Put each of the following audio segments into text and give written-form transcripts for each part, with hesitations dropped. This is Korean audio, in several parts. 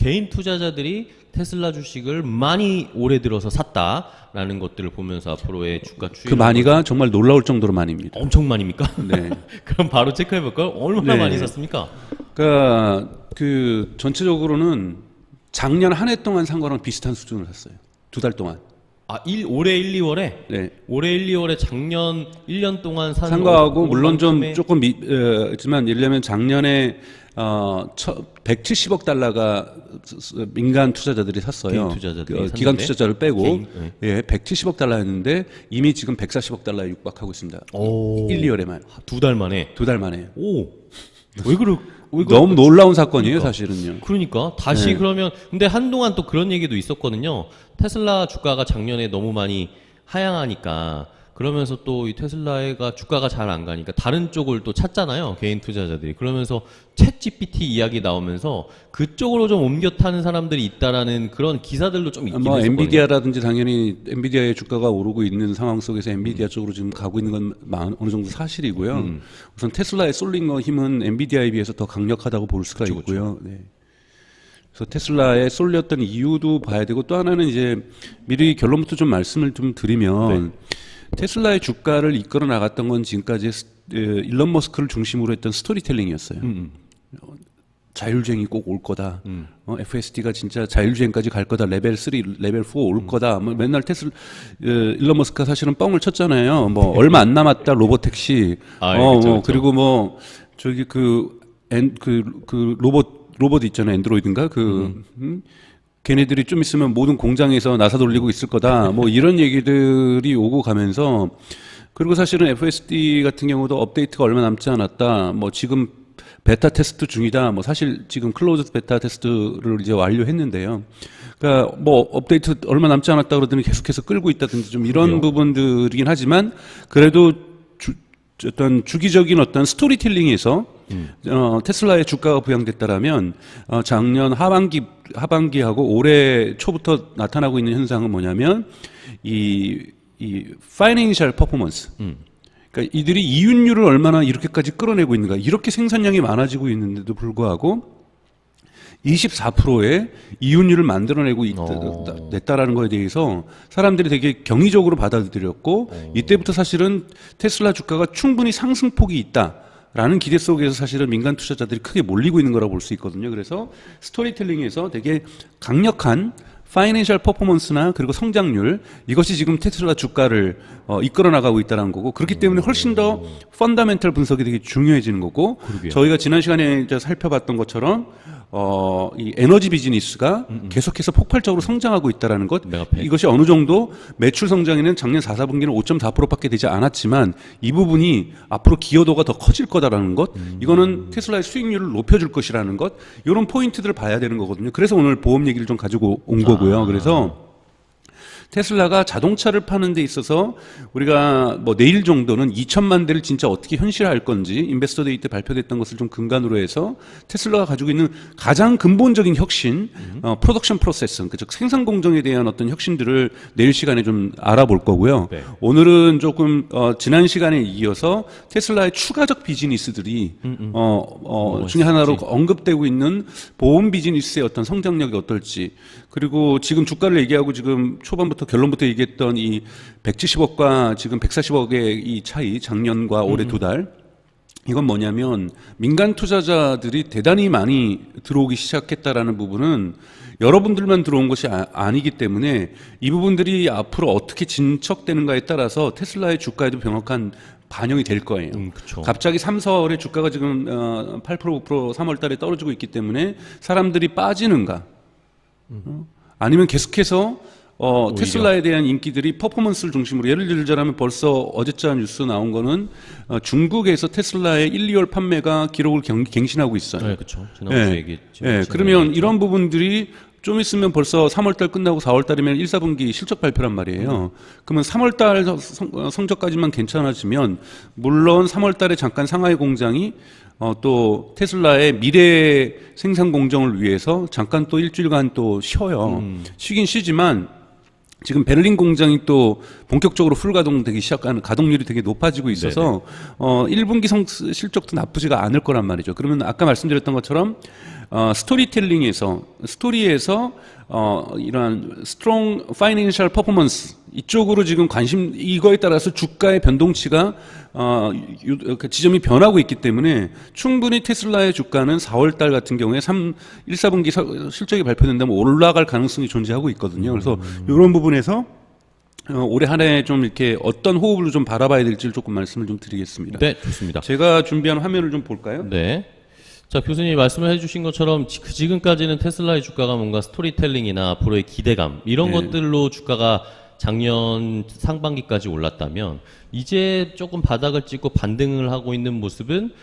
개인 투자자들이 테슬라 주식을 많이 올해 들어서 샀다라는 것들을 보면서 앞으로의 주가 추이 그 많이가 정말 놀라울 정도로 많이입니다. 엄청 많이입니까? 네. 그럼 바로 체크해 볼까요? 얼마나 네. 많이 샀습니까? 그러니까 그 전체적으로는 작년 한 해 동안 산 거랑 비슷한 수준을 샀어요. 2달 동안. 아, 올해 1, 2월에? 네. 올해 1, 2월에 작년 1년 동안 산 거하고 물론 좀 얼만큼의- 조금 있지만 예를 들면 작년에 170억 달러가 민간 투자자들이 샀어요. 개인 투자자들이 기관 샀는데? 투자자를 빼고 개인, 예, 170억 달러였는데 이미 지금 140억 달러에 육박하고 있습니다. 오. 1, 2월에만. 2달 만에. 2달 만에. 오. 왜 너무 놀라운 사건이에요, 사실은요. 그러니까 다시 네. 그러면 근데 한동안 또 그런 얘기도 있었거든요. 테슬라 주가가 작년에 너무 많이 하향하니까 그러면서 또 이 테슬라가 주가가 잘 안 가니까 다른 쪽을 또 찾잖아요. 개인 투자자들이. 그러면서 챗 GPT 이야기 나오면서 그쪽으로 좀 옮겨 타는 사람들이 있다라는 그런 기사들도 좀 있긴 뭐 했었거든요. 엔비디아라든지 당연히 엔비디아의 주가가 오르고 있는 상황 속에서 엔비디아 쪽으로 지금 가고 있는 건 어느 정도 사실이고요. 우선 테슬라에 쏠린 거 힘은 엔비디아에 비해서 더 강력하다고 볼 수가 있고요. 네. 그래서 테슬라에 쏠렸던 이유도 봐야 되고 또 하나는 이제 미리 결론부터 좀 말씀을 좀 드리면 테슬라의 주가를 이끌어 나갔던 건 지금까지 일론 머스크를 중심으로 했던 스토리텔링이었어요. 자율주행이 꼭 올 거다. FSD가 진짜 자율주행까지 갈 거다. 레벨 3, 레벨 4 올 거다. 뭐 맨날 일론 머스크가 사실은 뻥을 쳤잖아요. 뭐 얼마 안 남았다. 로봇택시. 그쵸. 그리고 뭐 저기 로봇 있잖아요. 엔드로이드인가? 걔네들이 좀 있으면 모든 공장에서 나사 돌리고 있을 거다. 뭐 이런 얘기들이 오고 가면서 그리고 사실은 FSD 같은 경우도 업데이트가 얼마 남지 않았다. 뭐 지금 베타 테스트 중이다. 뭐 사실 지금 클로즈 베타 테스트를 이제 완료했는데요. 그러니까 뭐 업데이트 얼마 남지 않았다 그러더니 계속해서 끌고 있다든지 좀 이런 부분들이긴 하지만 그래도 어떤 주기적인 어떤 스토리텔링에서 테슬라의 주가가 부양됐다라면 작년 하반기하고 올해 초부터 나타나고 있는 현상은 뭐냐면 이 파이낸셜 퍼포먼스. 그러니까 이들이 이윤율을 얼마나 이렇게까지 끌어내고 있는가. 이렇게 생산량이 많아지고 있는데도 불구하고 24%의 이윤율을 만들어내고 냈다라는 거에 대해서 사람들이 되게 경이적으로 받아들였고 이때부터 사실은 테슬라 주가가 충분히 상승폭이 있다라는 기대 속에서 사실은 민간 투자자들이 크게 몰리고 있는 거라고 볼 수 있거든요. 그래서 스토리텔링에서 되게 강력한 파이낸셜 퍼포먼스나 그리고 성장률 이것이 지금 테슬라 주가를 이끌어 나가고 있다는 거고 그렇기 때문에 훨씬 더 펀더멘털 분석이 되게 중요해지는 거고 그러게요. 저희가 지난 시간에 이제 살펴봤던 것처럼 이 에너지 비즈니스가 계속해서 폭발적으로 성장하고 있다는 것 메가팩. 이것이 어느 정도 매출 성장에는 작년 4, 4분기는 5.4%밖에 되지 않았지만 이 부분이 앞으로 기여도가 더 커질 거다라는 것 이거는 테슬라의 수익률을 높여줄 것이라는 것 이런 포인트들을 봐야 되는 거거든요. 그래서 오늘 보험 얘기를 좀 가지고 온 거고요. 그래서 테슬라가 자동차를 파는 데 있어서 우리가 뭐 내일 정도는 2천만 대를 진짜 어떻게 현실화할 건지 인베스터 데이 때 발표됐던 것을 좀 근간으로 해서 테슬라가 가지고 있는 가장 근본적인 혁신, 프로덕션 프로세스, 즉 생산 공정에 대한 어떤 혁신들을 내일 시간에 좀 알아볼 거고요. 네. 오늘은 조금 지난 시간에 이어서 테슬라의 추가적 비즈니스들이 중에 하나로 언급되고 있는 보험 비즈니스의 어떤 성장력이 어떨지 그리고 지금 주가를 얘기하고 지금 초반부터 결론부터 얘기했던 이 170억과 지금 140억의 이 차이 작년과 올해 2달 이건 뭐냐면 민간 투자자들이 대단히 많이 들어오기 시작했다라는 부분은 여러분들만 들어온 것이 아니기 때문에 이 부분들이 앞으로 어떻게 진척되는가에 따라서 테슬라의 주가에도 명확한 반영이 될 거예요. 그쵸. 갑자기 3, 4월에 주가가 지금 8%, 9% 3월 달에 떨어지고 있기 때문에 사람들이 빠지는가 아니면 계속해서 테슬라에 대한 인기들이 퍼포먼스를 중심으로 예를 들자면 벌써 어제자 뉴스 나온 거는 중국에서 테슬라의 1, 2월 판매가 기록을 갱신하고 있어요. 네, 그렇죠. 지난주에 얘기했죠. 그러면 이런 부분들이 좀 있으면 벌써 3월달 끝나고 4월달이면 1, 4분기 실적 발표란 말이에요. 그러면 3월달 성적까지만 괜찮아지면 물론 3월달에 잠깐 상하이 공장이 또 테슬라의 미래 생산 공정을 위해서 잠깐 또 일주일간 또 쉬어요. 쉬긴 쉬지만 지금 베를린 공장이 또 본격적으로 풀 가동되기 시작하는 가동률이 되게 높아지고 있어서 1분기 실적도 나쁘지가 않을 거란 말이죠. 그러면 아까 말씀드렸던 것처럼 스토리에서 이러한 스트롱 파이낸셜 퍼포먼스 이쪽으로 지금 이거에 따라서 주가의 변동치가 그 지점이 변하고 있기 때문에 충분히 테슬라의 주가는 4월 달 같은 경우에 1, 4분기 실적이 발표된다면 올라갈 가능성이 존재하고 있거든요. 그래서 이런 부분에서 올해 한 해 좀 이렇게 어떤 호흡을 좀 바라봐야 될지를 조금 말씀을 좀 드리겠습니다. 네, 좋습니다. 제가 준비한 화면을 좀 볼까요? 네. 자, 교수님이 말씀을 해주신 것처럼 지금까지는 테슬라의 주가가 뭔가 스토리텔링이나 앞으로의 기대감 이런 것들로 주가가 작년 상반기까지 올랐다면 이제 조금 바닥을 찍고 반등을 하고 있는 모습은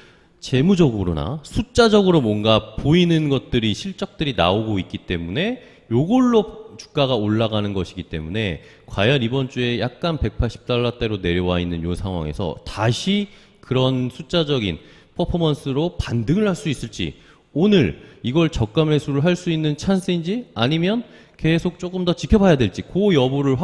재무적으로나 숫자적으로 뭔가 보이는 것들이 실적들이 나오고 있기 때문에 요걸로 주가가 올라가는 것이기 때문에 과연 이번 주에 약간 180달러대로 내려와 있는 요 상황에서 다시 그런 숫자적인 퍼포먼스로 반등을 할 수 있을지 오늘 이걸 저가 매수를 할 수 있는 찬스인지 아니면 계속 조금 더 지켜봐야 될지 그 여부를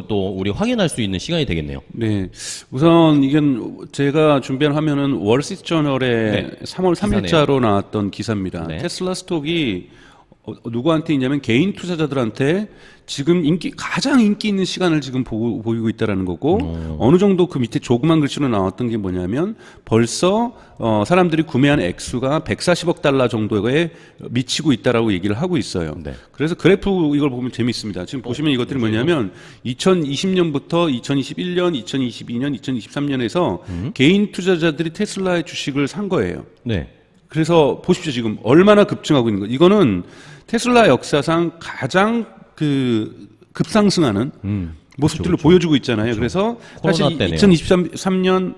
또 우리 확인할 수 있는 시간이 되겠네요. 네. 우선 이건 제가 준비한 화면은 월스트리트저널의 3월 3일자로 나왔던 기사입니다. 네. 테슬라 스톡이 누구한테 있냐면 개인 투자자들한테 지금 가장 인기 있는 시간을 지금 보이고 있다라는 거고 어느 정도 그 밑에 조그만 글씨로 나왔던 게 뭐냐면 벌써 사람들이 구매한 액수가 140억 달러 정도에 미치고 있다라고 얘기를 하고 있어요. 네. 그래서 그래프 이걸 보면 재밌습니다. 지금 보시면 이것들이 뭐냐면 2020년부터 2021년, 2022년, 2023년에서 개인 투자자들이 테슬라의 주식을 산 거예요. 네. 그래서 보십시오. 지금 얼마나 급증하고 있는 거. 이거는 테슬라 역사상 가장 급상승하는 모습들을 그렇죠. 보여주고 있잖아요. 그래서 사실 때네요. 2023년이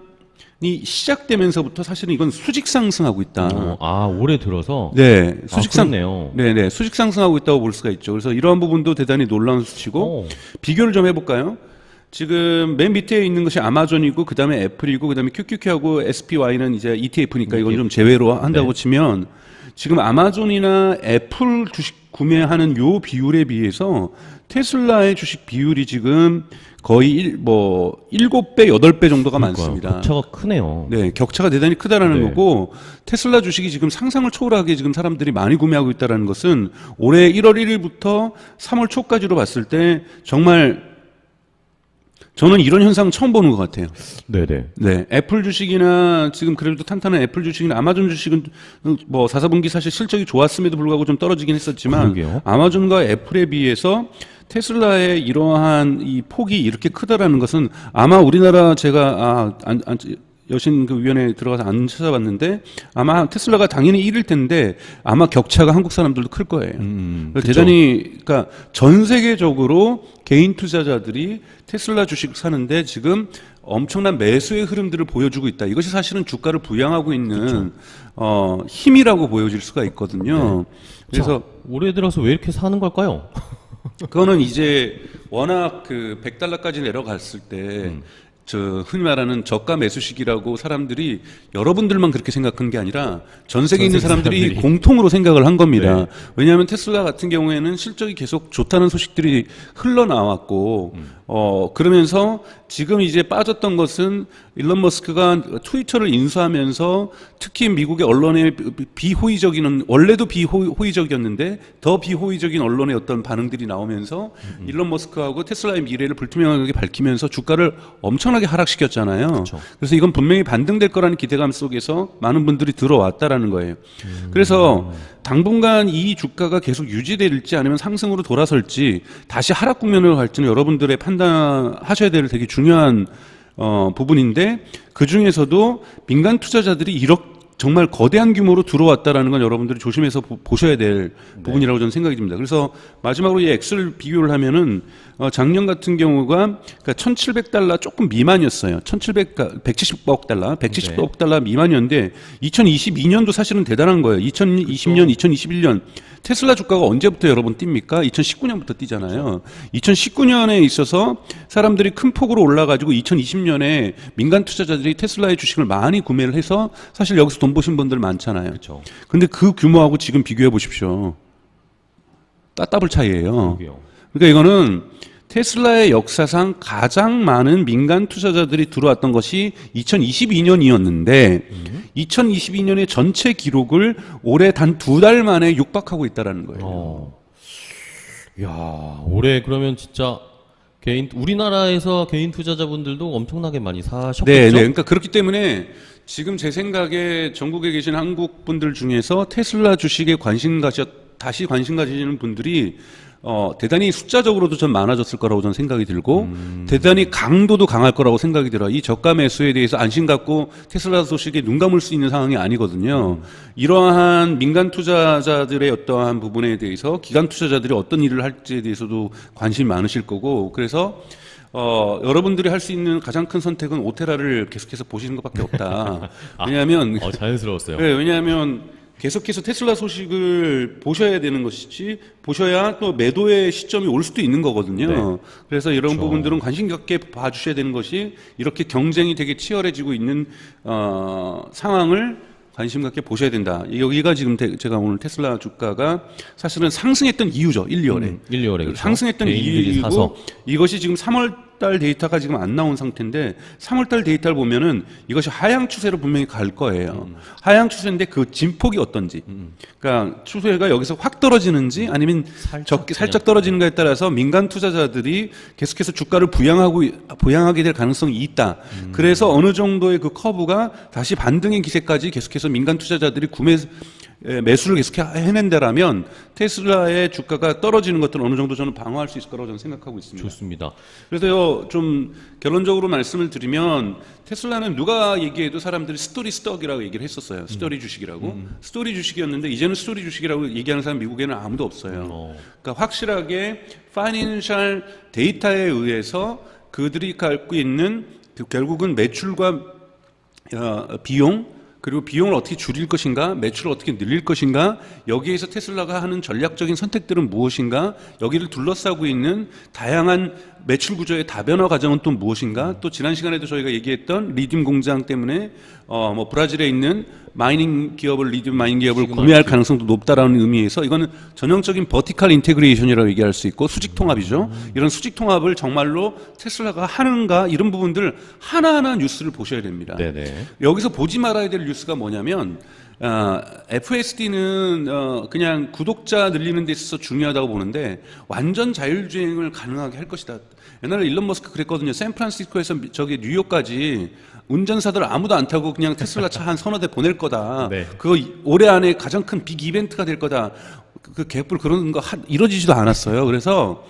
시작되면서부터 사실은 이건 수직 상승하고 있다. 올해 들어서? 네. 그렇네요. 네네. 수직 상승하고 있다고 볼 수가 있죠. 그래서 이러한 부분도 대단히 놀라운 수치고 비교를 좀 해볼까요? 지금 맨 밑에 있는 것이 아마존이고 그 다음에 애플이고 그 다음에 QQQ하고 SPY는 이제 ETF니까 이건 좀 제외로 한다고 치면 지금 아마존이나 애플 주식 구매하는 요 비율에 비해서 테슬라의 주식 비율이 지금 거의 7배, 8배 정도가 많습니다. 격차가 크네요. 네, 격차가 대단히 크다라는 거고 테슬라 주식이 지금 상상을 초월하게 지금 사람들이 많이 구매하고 있다는 것은 올해 1월 1일부터 3월 초까지로 봤을 때 정말 저는 이런 현상 처음 보는 것 같아요. 네네. 네. 애플 주식이나 지금 그래도 탄탄한 애플 주식이나 아마존 주식은 4, 4분기 사실 실적이 좋았음에도 불구하고 좀 떨어지긴 했었지만 그러게요. 아마존과 애플에 비해서 테슬라의 이러한 이 폭이 이렇게 크다라는 것은 아마 우리나라 제가 여신 그 위원회에 들어가서 안 찾아봤는데 아마 테슬라가 당연히 1일 텐데 아마 격차가 한국 사람들도 클 거예요. 대단히 그러니까 전 세계적으로 개인 투자자들이 테슬라 주식 사는데 지금 엄청난 매수의 흐름들을 보여주고 있다. 이것이 사실은 주가를 부양하고 있는 힘이라고 보여질 수가 있거든요. 그래서 올해 들어서 왜 이렇게 사는 걸까요? 그거는 이제 워낙 그 100달러까지 내려갔을 때 흔히 말하는 저가 매수 시기라고 사람들이 여러분들만 그렇게 생각한 게 아니라 전 세계에 있는 사람들이 공통으로 생각을 한 겁니다. 왜냐하면 테슬라 같은 경우에는 실적이 계속 좋다는 소식들이 흘러나왔고 그러면서 지금 이제 빠졌던 것은 일론 머스크가 트위터를 인수하면서 특히 미국의 언론의 비호의적인 원래도 비호의적이었는데 더 비호의적인 언론의 어떤 반응들이 나오면서 일론 머스크하고 테슬라의 미래를 불투명하게 밝히면서 주가를 엄청나게 하락시켰잖아요. 그렇죠. 그래서 이건 분명히 반등될 거라는 기대감 속에서 많은 분들이 들어왔다라는 거예요. 그래서 당분간 이 주가가 계속 유지될지 아니면 상승으로 돌아설지 다시 하락 국면으로 갈지는 여러분들의 판단하셔야 될 되게 중요한 부분인데 그 중에서도 민간 투자자들이 정말 거대한 규모로 들어왔다라는 건 여러분들이 조심해서 보셔야 될 부분이라고 저는 생각이 듭니다. 그래서 마지막으로 이 엑셀 비교를 하면은 작년 같은 경우가 그러니까 1,700달러 조금 미만이었어요. 170억 달러, 170억 달러 미만이었는데 2022년도 사실은 대단한 거예요. 2020년, 2021년 테슬라 주가가 언제부터 여러분 뜁니까? 2019년부터 뛰잖아요. 2019년에 있어서 사람들이 큰 폭으로 올라가지고 2020년에 민간 투자자들이 테슬라의 주식을 많이 구매를 해서 사실 여기서 돈 버신 분들 많잖아요. 그렇죠. 근데 그 규모하고 지금 비교해 보십시오. 따따블 차이예요. 그러게요. 그러니까 이거는 테슬라의 역사상 가장 많은 민간 투자자들이 들어왔던 것이 2022년이었는데 2022년의 전체 기록을 올해 단 2달 만에 육박하고 있다라는 거예요. 야, 올해 그러면 진짜 우리나라에서 개인 투자자분들도 엄청나게 많이 사셨겠죠? 네. 그러니까 그렇기 때문에 지금 제 생각에 전국에 계신 한국 분들 중에서 테슬라 주식에 다시 관심 가지시는 분들이 대단히 숫자적으로도 좀 많아졌을 거라고 저는 생각이 들고 대단히 강도도 강할 거라고 생각이 들어요. 이 저가 매수에 대해서 안심 갖고 테슬라 소식에 눈 감을 수 있는 상황이 아니거든요. 이러한 민간 투자자들의 어떠한 부분에 대해서 기관 투자자들이 어떤 일을 할지에 대해서도 관심이 많으실 거고 그래서 여러분들이 할 수 있는 가장 큰 선택은 오테라를 계속해서 보시는 것밖에 없다. 왜냐하면 자연스러웠어요. 네, 왜냐하면 계속해서 테슬라 소식을 보셔야 되는 것이지 보셔야 또 매도의 시점이 올 수도 있는 거거든요. 네. 그래서 이런 그렇죠. 부분들은 관심 갖게 봐주셔야 되는 것이 이렇게 경쟁이 되게 치열해지고 있는 상황을 관심 갖게 보셔야 된다. 여기가 지금 제가 오늘 테슬라 주가가 사실은 상승했던 이유죠. 1, 2월에. 1, 2월에 그렇죠. 상승했던 개인들이 사서. 이유고 이것이 지금 3월달 데이터가 지금 안 나온 상태인데 3월달 데이터를 보면은 이것이 하향 추세로 분명히 갈 거예요. 하향 추세인데 그 진폭이 어떤지. 그러니까 추세가 여기서 확 떨어지는지 아니면 살짝 떨어지는가에 따라서 민간 투자자들이 계속해서 주가를 부양하게 될 가능성이 있다. 그래서 어느 정도의 그 커브가 다시 반등의 기세까지 계속해서 민간 투자자들이 매수를 계속 해낸다라면 테슬라의 주가가 떨어지는 것들은 어느 정도 저는 방어할 수 있을 거라고 저는 생각하고 있습니다. 좋습니다. 그래서요, 좀 결론적으로 말씀을 드리면 테슬라는 누가 얘기해도 사람들이 스토리 스톡이라고 얘기를 했었어요. 스토리 주식이라고. 스토리 주식이었는데 이제는 스토리 주식이라고 얘기하는 사람 미국에는 아무도 없어요. 그러니까 확실하게 파이낸셜 데이터에 의해서 그들이 갖고 있는 결국은 매출과 비용 그리고 비용을 어떻게 줄일 것인가, 매출을 어떻게 늘릴 것인가, 여기에서 테슬라가 하는 전략적인 선택들은 무엇인가, 여기를 둘러싸고 있는 다양한 매출 구조의 다변화 과정은 또 무엇인가, 또 지난 시간에도 저희가 얘기했던 리튬 공장 때문에 브라질에 있는 마이닝 기업을 리튬 마이닝 기업을 구매할 가능성도 높다라는 의미에서 이거는 전형적인 버티컬 인테그레이션이라고 얘기할 수 있고 수직 통합이죠. 이런 수직 통합을 정말로 테슬라가 하는가 이런 부분들 하나하나 뉴스를 보셔야 됩니다. 네네. 여기서 보지 말아야 될 뉴스가 뭐냐면 FSD는 그냥 구독자 늘리는 데 있어서 중요하다고 보는데 완전 자율주행을 가능하게 할 것이다. 옛날에 일론 머스크 그랬거든요. 샌프란시스코에서 저기 뉴욕까지 운전사들 아무도 안 타고 그냥 테슬라 차 한 서너 대 보낼 거다. 네. 그거 올해 안에 가장 큰 빅 이벤트가 될 거다. 그 개뿔 그런 거 이루어지지도 않았어요. 그래서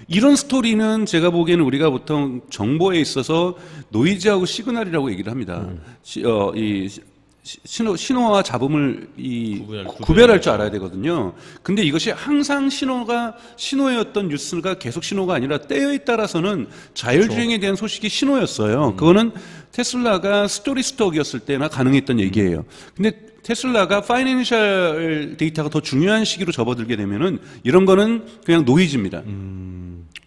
이런 스토리는 제가 보기에는 우리가 보통 정보에 있어서 노이즈하고 시그널이라고 얘기를 합니다. 신호와 잡음을 구별할 줄 알아야 되거든요. 근데 이것이 항상 신호의 어떤 뉴스가 계속 신호가 아니라 때에 따라서는 자율주행에 대한 소식이 신호였어요. 그거는 테슬라가 스토리 스톡이었을 때나 가능했던 얘기예요. 근데 테슬라가 파이낸셜 데이터가 더 중요한 시기로 접어들게 되면은 이런 거는 그냥 노이즈입니다.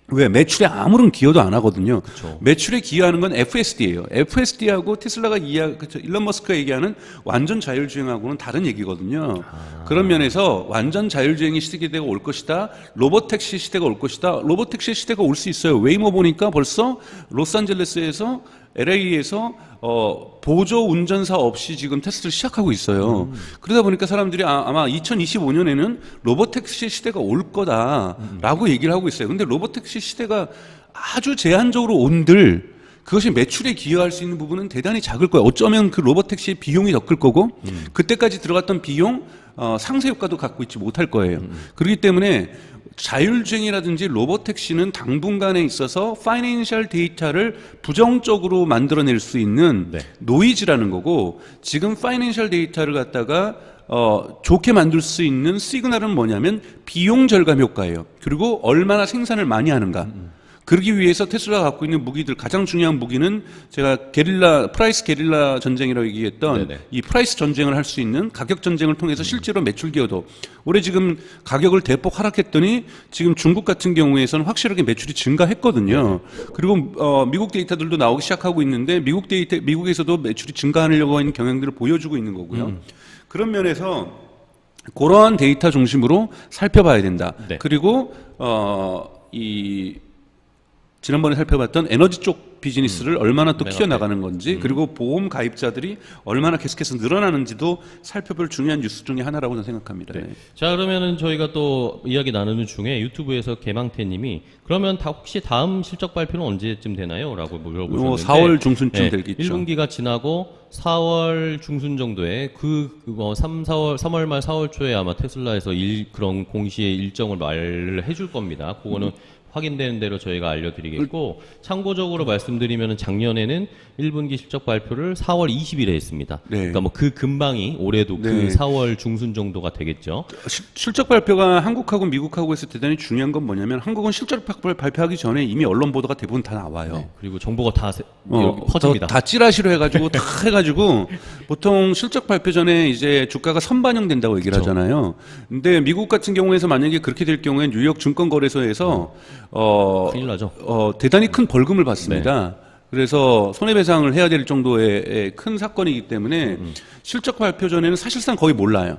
왜? 매출에 아무런 기여도 안 하거든요. 그쵸. 매출에 기여하는 건 FSD예요. FSD하고 테슬라가 일론 머스크가 얘기하는 완전 자율주행하고는 다른 얘기거든요. 그런 면에서 완전 자율주행의 시대가 올 것이다. 로봇택시 시대가 올 것이다. 로봇택시 시대가 올 수 있어요. 웨이모 보니까 벌써 로스앤젤레스에서 LA에서 보조 운전사 없이 지금 테스트를 시작하고 있어요. 그러다 보니까 사람들이 아마 2025년에는 로봇택시 시대가 올 거다라고 얘기를 하고 있어요. 근데 로봇택시 시대가 아주 제한적으로 온들 그것이 매출에 기여할 수 있는 부분은 대단히 작을 거예요. 어쩌면 그 로봇택시의 비용이 더 클 거고 그때까지 들어갔던 비용 상세 효과도 갖고 있지 못할 거예요. 그렇기 때문에 자율주행이라든지 로봇택시는 당분간에 있어서 파이낸셜 데이터를 부정적으로 만들어낼 수 있는 노이즈라는 거고 지금 파이낸셜 데이터를 갖다가 좋게 만들 수 있는 시그널은 뭐냐면 비용 절감 효과예요. 그리고 얼마나 생산을 많이 하는가. 그러기 위해서 테슬라가 갖고 있는 무기들 가장 중요한 무기는 제가 프라이스 게릴라 전쟁이라고 얘기했던 이 프라이스 전쟁을 할 수 있는 가격 전쟁을 통해서 실제로 매출 기여도 올해 지금 가격을 대폭 하락했더니 지금 중국 같은 경우에서는 확실하게 매출이 증가했거든요. 그리고 미국 데이터들도 나오기 시작하고 있는데 미국에서도 매출이 증가하려고 하는 경향들을 보여주고 있는 거고요. 그런 면에서 그러한 데이터 중심으로 살펴봐야 된다. 그리고 지난번에 살펴봤던 에너지 쪽 비즈니스를 얼마나 또 메가텍. 키워나가는 건지 그리고 보험 가입자들이 얼마나 계속해서 늘어나는지도 살펴볼 중요한 뉴스 중에 하나라고 저는 생각합니다. 네. 자, 그러면은 저희가 또 이야기 나누는 중에 유튜브에서 개망태님이 그러면 혹시 다음 실적 발표는 언제쯤 되나요? 라고 물어보셨는데 4월 중순쯤 되겠죠. 1분기가 지나고 4월 중순 정도에 3월 말 4월 초에 아마 테슬라에서 그런 공시의 일정을 말을 해줄 겁니다. 그거는 확인되는 대로 저희가 알려드리겠고 참고적으로 말씀드리면 작년에는 1분기 실적 발표를 4월 20일에 했습니다. 네. 그러니까 뭐 그 근방이 올해도 네. 그 4월 중순 정도가 되겠죠. 실적 발표가 한국하고 미국하고 해서 대단히 중요한 건 뭐냐면 한국은 실적 발표하기 전에 이미 언론 보도가 대부분 다 나와요. 네. 그리고 정보가 다 이렇게 퍼집니다. 다 찌라시로 해가지고 다 해가지고 보통 실적 발표 전에 이제 주가가 선반영된다고 얘기를 하잖아요. 근데 미국 같은 경우에서 만약에 그렇게 될 경우에 뉴욕 증권거래소에서 큰일 나죠. 대단히 큰 벌금을 받습니다. 그래서 손해배상을 해야 될 정도의 큰 사건이기 때문에 실적 발표 전에는 사실상 거의 몰라요.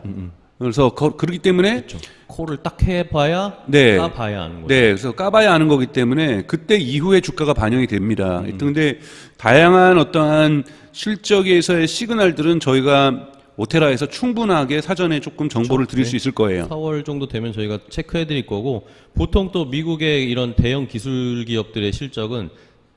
그래서 그렇기 때문에 그렇죠. 콜을 딱 해봐야 네. 까봐야 하는 거죠. 네, 그래서 까봐야 하는 거기 때문에 그때 이후에 주가가 반영이 됩니다. 근데 다양한 어떠한 실적에서의 시그널들은 저희가 오테라에서 충분하게 사전에 조금 정보를 드릴 수 있을 거예요. 4월 정도 되면 저희가 체크해드릴 거고 보통 또 미국의 이런 대형 기술 기업들의 실적은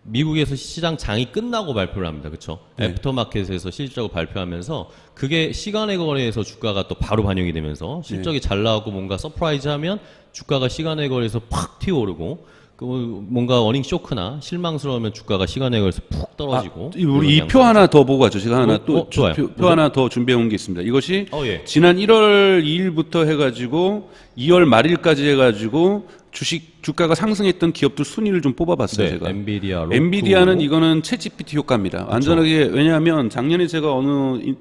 미국에서 시장 장이 끝나고 발표를 합니다. 그렇죠? 네. 애프터마켓에서 실적을 발표하면서 그게 시간의 거래에서 주가가 또 바로 반영이 되면서 실적이 잘 나오고 뭔가 서프라이즈하면 주가가 시간의 거래에서 팍 튀어오르고 뭔가 어닝 쇼크나 실망스러우면 주가가 시간의 거래에서 푹 떨어지고 우리 이 표 하나 더 보고 가죠. 제가 하나 또 좋아요. 표 하나 더 준비해 온 게 있습니다. 이것이 예. 지난 1월 2일부터 해가지고 2월 말일까지 해가지고 주가가 상승했던 기업들 순위를 좀 뽑아봤어요. 제가. 엔비디아, 로쿠. 엔비디아는 이거는 챗GPT 효과입니다. 완전하게 왜냐하면 작년에 제가 어느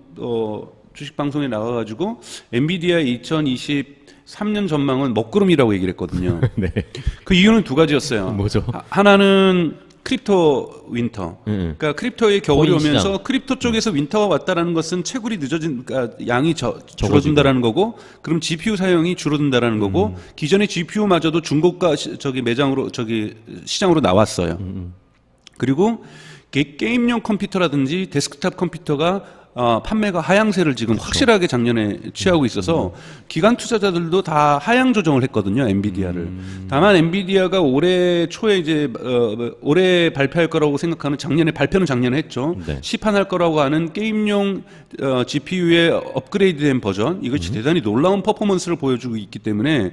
주식 방송에 나가가지고 엔비디아 2023년 전망은 먹구름이라고 얘기를 했거든요. 네. 그 이유는 두 가지였어요. 뭐죠? 하나는 크립토 윈터. 그러니까 크립토의 겨울이 코인 오면서 시장. 크립토 쪽에서 윈터가 왔다라는 것은 채굴이 늦어진, 그러니까 양이 줄어든다라는 거고, 그럼 GPU 사용이 줄어든다라는 거고, 기존의 GPU마저도 중고가 매장으로 시장으로 나왔어요. 그리고 게임용 컴퓨터라든지 데스크탑 컴퓨터가 판매가 하향세를 지금 확실하게 작년에 취하고 있어서 기관 투자자들도 다 하향 조정을 했거든요, 엔비디아를. 다만 엔비디아가 올해 초에 이제 올해 발표할 거라고 생각하는 작년에 했죠. 네. 시판할 거라고 하는 게임용 GPU의 업그레이드된 버전 이것이 대단히 놀라운 퍼포먼스를 보여주고 있기 때문에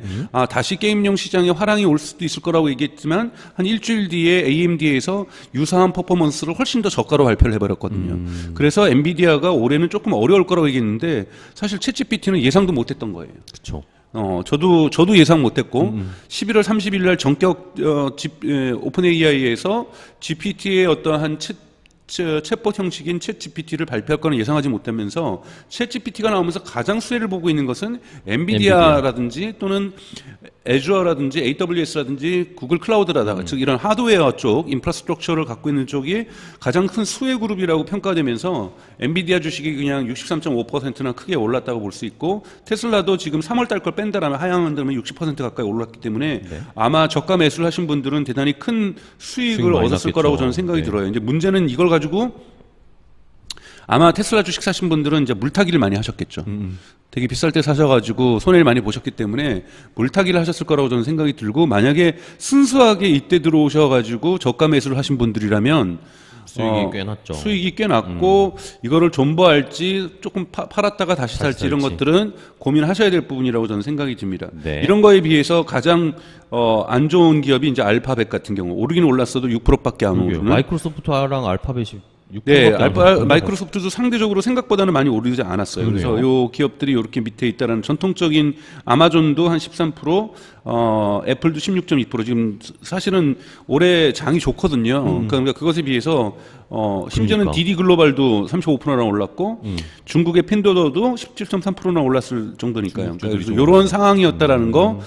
다시 게임용 시장에 화랑이 올 수도 있을 거라고 얘기했지만 한 일주일 뒤에 AMD에서 유사한 퍼포먼스를 훨씬 더 저가로 발표를 해버렸거든요. 그래서 엔비디아가 올해는 조금 어려울 거라고 얘기했는데 사실 챗GPT는 예상도 못했던 거예요. 그렇죠. 저도 예상 못했고 11월 30일 날 전격 오픈 AI에서 GPT의 어떠한 챗봇 형식인 챗GPT를 발표할 거는 예상하지 못하면서 챗GPT가 나오면서 가장 수혜를 보고 있는 것은 엔비디아라든지 또는 애주어라든지 AWS라든지 구글 클라우드라든가 즉 이런 하드웨어 쪽 인프라스트럭처를 갖고 있는 쪽이 가장 큰 수혜 그룹이라고 평가되면서 엔비디아 주식이 그냥 63.5%나 크게 올랐다고 볼 수 있고 테슬라도 지금 3월 달 걸 뺀다라면 하향한다면 60% 가까이 올랐기 때문에 아마 저가 매수를 하신 분들은 대단히 큰 수익을 많이 얻었을 났겠죠. 거라고 저는 생각이 네. 들어요. 이제 문제는 이걸 가지고 아마 테슬라 주식 사신 분들은 이제 물타기를 많이 하셨겠죠. 되게 비쌀 때 사셔가지고 손해를 많이 보셨기 때문에 물타기를 하셨을 거라고 저는 생각이 들고 만약에 순수하게 이때 들어오셔가지고 저가 매수를 하신 분들이라면 수익이 꽤 났죠. 수익이 꽤 났고 이거를 존버할지 조금 팔았다가 다시 살지 이런 살지. 것들은 고민하셔야 될 부분이라고 저는 생각이 듭니다. 네. 이런 거에 비해서 가장 안 좋은 기업이 이제 알파벳 같은 경우 오르긴 올랐어도 6%밖에 안 오르는. 마이크로소프트랑 알파벳이 6%밖에 네, 안 오르는 마이크로소프트도 상대적으로 생각보다는 많이 오르지 않았어요. 그래서 그러네요. 요 기업들이 이렇게 밑에 있다라는 전통적인 아마존도 한 13%, 애플도 16.2% 지금 사실은 올해 장이 좋거든요. 그러니까 그것에 비해서 심지어는 그러니까. DD 글로벌도 35%나 올랐고 중국의 핀도더도 17.3%나 올랐을 정도니까요. 그래서 이런 상황이었다라는 거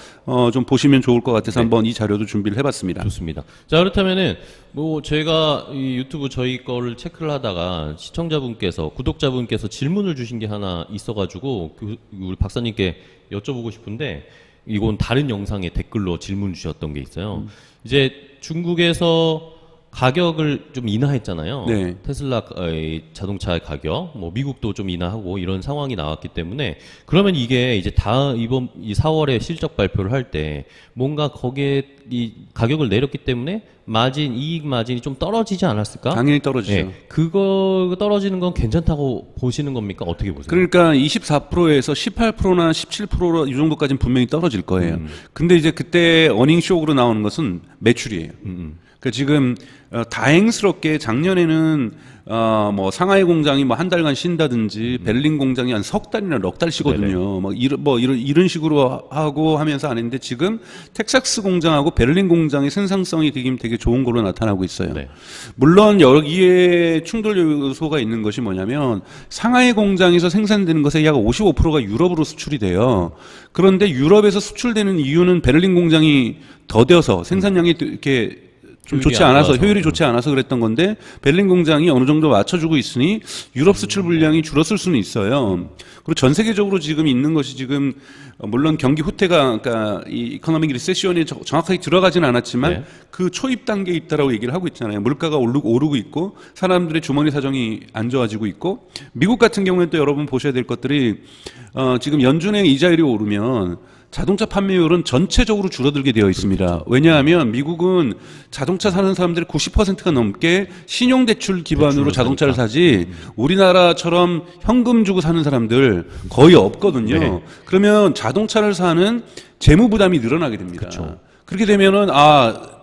좀 보시면 좋을 것 같아서 한번 이 자료도 준비를 해봤습니다. 좋습니다. 자, 그렇다면은 뭐 제가 이 유튜브 저희 거를 체크를 하다가 시청자분께서 구독자분께서 질문을 주신 게 하나 있어가지고 우리 박사님께 여쭤보고 싶은데 이건 다른 영상에 댓글로 질문 주셨던 게 있어요. 이제 중국에서 가격을 좀 인하했잖아요. 네. 테슬라 이 자동차의 가격, 뭐 미국도 좀 인하하고 이런 상황이 나왔기 때문에 그러면 이게 이제 이번 이 4월에 실적 발표를 할 때 뭔가 거기에 이 가격을 내렸기 때문에 이익 마진이 좀 떨어지지 않았을까? 당연히 떨어지죠. 예, 그거 떨어지는 건 괜찮다고 보시는 겁니까? 어떻게 보세요? 그러니까 24%에서 18%나 17%이 정도까지는 분명히 떨어질 거예요. 근데 이제 그때 어닝 쇼크로 나오는 것은 매출이에요. 그러니까 지금 다행스럽게 작년에는 뭐 상하이 공장이 뭐 한 달간 쉰다든지 베를린 공장이 한 석 달이나 넉 달 쉬거든요. 이런 식으로 하고 하면서 안 했는데 지금 텍사스 공장하고 베를린 공장의 생산성이 되게 좋은 걸로 나타나고 있어요. 네. 물론 여기에 충돌 요소가 있는 것이 뭐냐면 상하이 공장에서 생산되는 것의 약 55%가 유럽으로 수출이 돼요. 그런데 유럽에서 수출되는 이유는 베를린 공장이 더뎌서 생산량이 이렇게 좀 좋지 않아서 효율이 좋지 않아서 그랬던 건데 베를린 공장이 어느 정도 맞춰주고 있으니 유럽 수출 물량이 줄었을 수는 있어요. 그리고 전 세계적으로 지금 있는 것이 지금 물론 경기 후퇴가 그러니까 이 이코노믹 리세션에 정확하게 들어가진 않았지만 네. 그 초입 단계에 있다라고 얘기를 하고 있잖아요. 물가가 오르고 있고 사람들의 주머니 사정이 안 좋아지고 있고 미국 같은 경우에는 또 여러분 보셔야 될 것들이 지금 연준의 이자율이 오르면 자동차 판매율은 전체적으로 줄어들게 되어 있습니다. 왜냐하면 미국은 자동차 사는 사람들의 90%가 넘게 신용대출 기반으로 자동차를 사지 우리나라처럼 현금 주고 사는 사람들 거의 없거든요. 네. 그러면 자동차를 사는 재무 부담이 늘어나게 됩니다. 그렇죠. 그렇게 되면은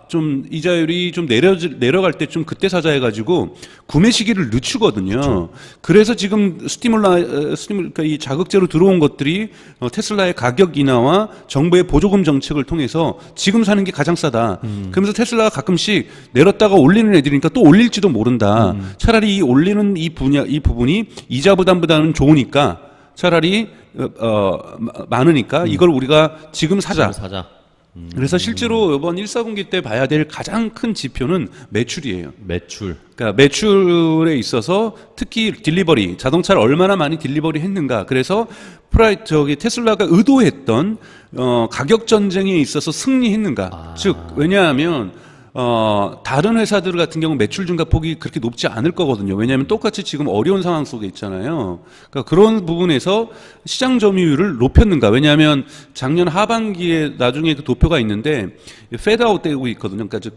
좀 이자율이 좀 내려갈 때쯤 그때 사자 해가지고 구매 시기를 늦추거든요. 그렇죠. 그래서 지금 그러니까 이 자극제로 들어온 것들이 테슬라의 가격 인하와 정부의 보조금 정책을 통해서 지금 사는 게 가장 싸다. 그러면서 테슬라가 가끔씩 내렸다가 올리는 애들이니까 또 올릴지도 모른다. 차라리 이 올리는 이 부분이 이자 부담보다는 좋으니까 차라리 많으니까 이걸 우리가 지금 사자. 그래서 실제로 이번 1사분기 때 봐야 될 가장 큰 지표는 매출이에요. 매출. 그러니까 매출에 있어서 특히 딜리버리, 자동차를 얼마나 많이 딜리버리 했는가. 그래서 테슬라가 의도했던 가격 전쟁에 있어서 승리했는가. 즉 왜냐하면 다른 회사들 같은 경우 매출 증가폭이 그렇게 높지 않을 거거든요. 왜냐하면 똑같이 지금 어려운 상황 속에 있잖아요. 그러니까 그런 부분에서 시장 점유율을 높였는가. 왜냐하면 작년 하반기에 나중에 그 도표가 있는데 페드아웃 되고 있거든요. 그러니까 즉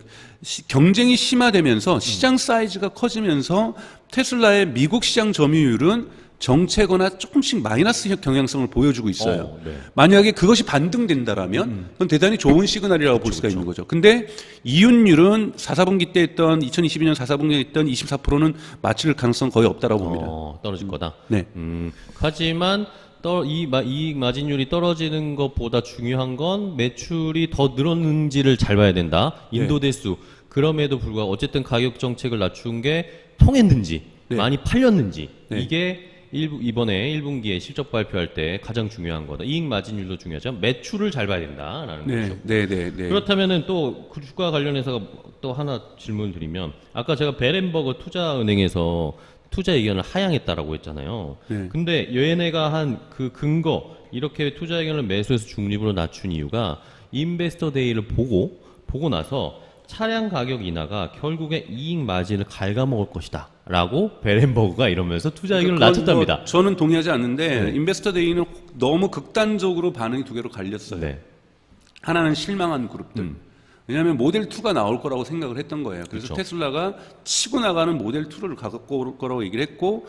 경쟁이 심화되면서 시장 사이즈가 커지면서 테슬라의 미국 시장 점유율은 정체거나 조금씩 마이너스 경향성을 보여주고 있어요. 네. 만약에 그것이 반등된다라면 그건 대단히 좋은 시그널이라고 볼 수가 있는 거죠. 근데 이윤율은 4사분기 때 했던 2022년 4사분기에 했던 24%는 맞출 가능성 거의 없다라고 봅니다. 떨어질 거다. 네. 하지만 이익 마진율이 떨어지는 것보다 중요한 건 매출이 더 늘었는지를 잘 봐야 된다. 인도대수. 그럼에도 불구하고 어쨌든 가격 정책을 낮춘 게 통했는지, 많이 팔렸는지 이게 이번에 1분기에 실적 발표할 때 가장 중요한 거다. 이익 마진율도 중요하지만 매출을 잘 봐야 된다라는 거죠. 네. 그렇다면은 또 그 주가 관련해서 또 하나 질문을 드리면 아까 제가 베렌버그 투자은행에서 투자 의견을 하향했다라고 했잖아요. 근데 얘네가 한 그 근거 이렇게 투자 의견을 매수해서 중립으로 낮춘 이유가 인베스터 데이를 보고 나서 차량 가격 인하가 결국에 이익 마진을 갉아먹을 것이다 라고 베렌버그가 이러면서 투자 의견을 낮췄답니다. 뭐 저는 동의하지 않는데 인베스터 데이는 너무 극단적으로 반응이 두 개로 갈렸어요. 하나는 실망한 그룹들. 왜냐하면 모델 2가 나올 거라고 생각을 했던 거예요. 그래서 테슬라가 치고 나가는 모델 2를 갖고 올 거라고 얘기를 했고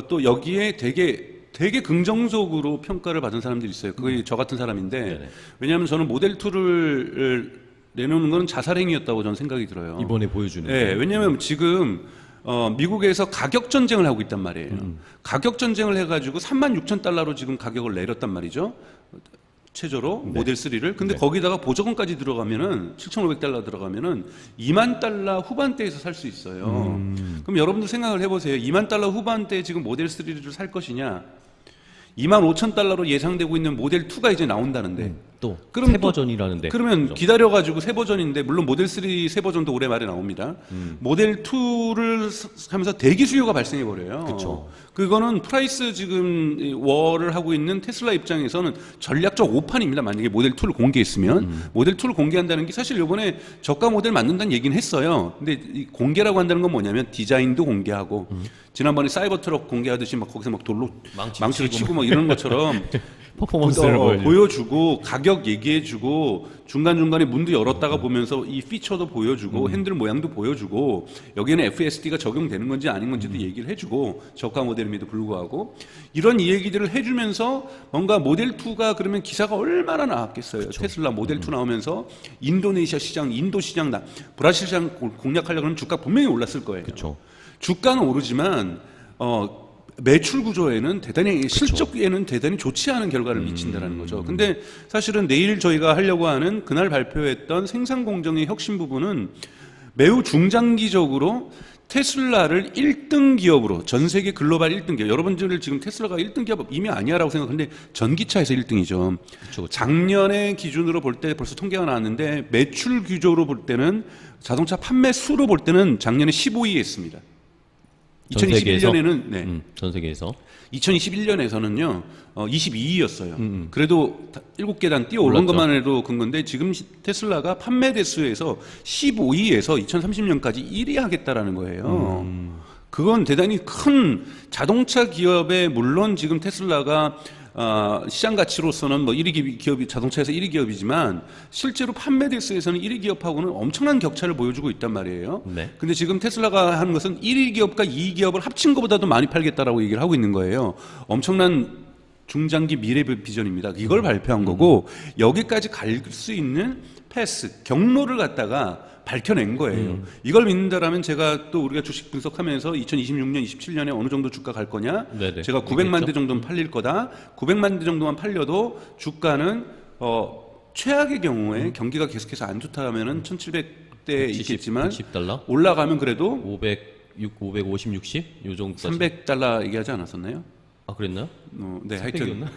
또 여기에 되게 긍정적으로 평가를 받은 사람들이 있어요. 그게 저 같은 사람인데 왜냐하면 저는 모델 2를 내놓는 건 자살행위였다고 저는 생각이 들어요. 이번에 보여주는. 네, 왜냐하면 지금 미국에서 가격 전쟁을 하고 있단 말이에요. 가격 전쟁을 해가지고 36,000달러로 지금 가격을 내렸단 말이죠. 최저로 모델 3를. 근데 거기다가 보조금까지 들어가면은 7,500달러 들어가면은 2만 달러 후반대에서 살 수 있어요. 그럼 여러분들 생각을 해보세요. 2만 달러 후반대에 지금 모델 3를 살 것이냐? 2만 5천 달러로 예상되고 있는 모델 2가 이제 나온다는데 또 그럼 새 또- 버전이라는데. 그러면 그죠? 기다려가지고 새 버전인데 물론 모델 3 새 버전도 올해 말에 나옵니다. 모델 2를 하면서 대기 수요가 발생해 버려요. 그쵸. 그거는 프라이스 지금 이 월을 하고 있는 테슬라 입장에서는 전략적 오판입니다. 만약에 모델 2를 공개했으면 모델 2를 공개한다는 게 사실 이번에 저가 모델 만든다는 얘기는 했어요. 근데 이 공개라고 한다는 건 뭐냐면 디자인도 공개하고 지난번에 사이버 트럭 공개하듯이 막 거기서 막 돌로 망치를 치고 막 이런 것처럼 퍼포먼스를 보여주고 가격 얘기해주고 중간중간에 문도 열었다가 보면서 이 피처도 보여주고 핸들 모양도 보여주고 여기에는 FSD가 적용되는 건지 아닌 건지도 얘기를 해주고 저가 모델임에도 불구하고 이런 얘기들을 해주면서 뭔가 모델 2가 그러면 기사가 얼마나 나왔겠어요. 테슬라 모델 2 나오면서 인도네시아 시장, 인도 시장, 브라질 시장 공략하려고 하면 주가 분명히 올랐을 거예요. 그쵸. 주가는 오르지만 매출 구조에는 대단히 실적에는 대단히 좋지 않은 결과를 미친다라는 거죠. 근데 사실은 내일 저희가 하려고 하는 그날 발표했던 생산 공정의 혁신 부분은 매우 중장기적으로 테슬라를 1등 기업으로 전 세계 글로벌 1등 기업 여러분들 지금 테슬라가 1등 기업 이미 아니야라고 생각하는데 전기차에서 1등이죠. 그쵸. 작년의 기준으로 볼 때 벌써 통계가 나왔는데 매출 규조로 볼 때는 자동차 판매 수로 볼 때는 작년에 15위 했습니다. 전 세계에서? 2021년에는 네. 전 세계에서 2021년에서는요 22위였어요. 그래도 7계단 뛰어 오른 올랐죠. 것만 해도 큰 건데 지금 테슬라가 판매 대수에서 15위에서 2030년까지 1위 하겠다라는 거예요. 그건 대단히 큰 자동차 기업에 물론 지금 테슬라가 시장 가치로서는 뭐 1위 기업이 자동차에서 1위 기업이지만 실제로 판매 대수에서는 1위 기업하고는 엄청난 격차를 보여주고 있단 말이에요. 네. 근데 지금 테슬라가 하는 것은 1위 기업과 2위 기업을 합친 것보다도 많이 팔겠다라고 얘기를 하고 있는 거예요. 엄청난 중장기 미래 비전입니다. 이걸 발표한 거고 여기까지 갈 수 있는 패스 경로를 갖다가 밝혀낸 거예요. 이걸 믿는다라면 제가 또 우리가 주식 분석하면서 2026년, 27년에 어느 정도 주가 갈 거냐? 네네. 제가 900만 대 정도는 팔릴 거다. 900만 대 정도만 팔려도 주가는 최악의 경우에 경기가 계속해서 안 좋다면은 1,700대 있겠지만 110달러? 올라가면 그래도 550, 60? 요 정도까지. $300 얘기하지 않았었나요? 아, 그랬나요? 네, 하여튼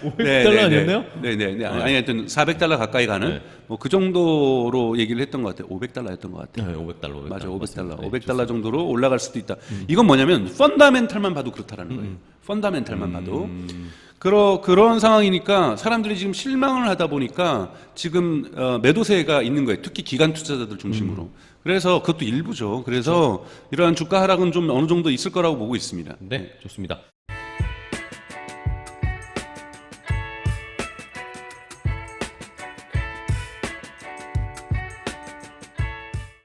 500달러 아니었나요? 네. 아니 하여튼 $400 가까이 가는 네. 뭐 그 정도로 얘기를 했던 것 같아요. $500였던 것 같아요. 네, 500달러. 맞아, 맞습니다. 네, 500달러 정도로 올라갈 수도 있다. 이건 뭐냐면 펀다멘탈만 봐도 그렇다라는 거예요. 펀다멘탈만 봐도. 그런 상황이니까 사람들이 지금 실망을 하다 보니까 지금 매도세가 있는 거예요. 특히 기관 투자자들 중심으로. 그래서 그것도 일부죠. 그래서 이러한 주가 하락은 좀 어느 정도 있을 거라고 보고 있습니다. 네, 좋습니다.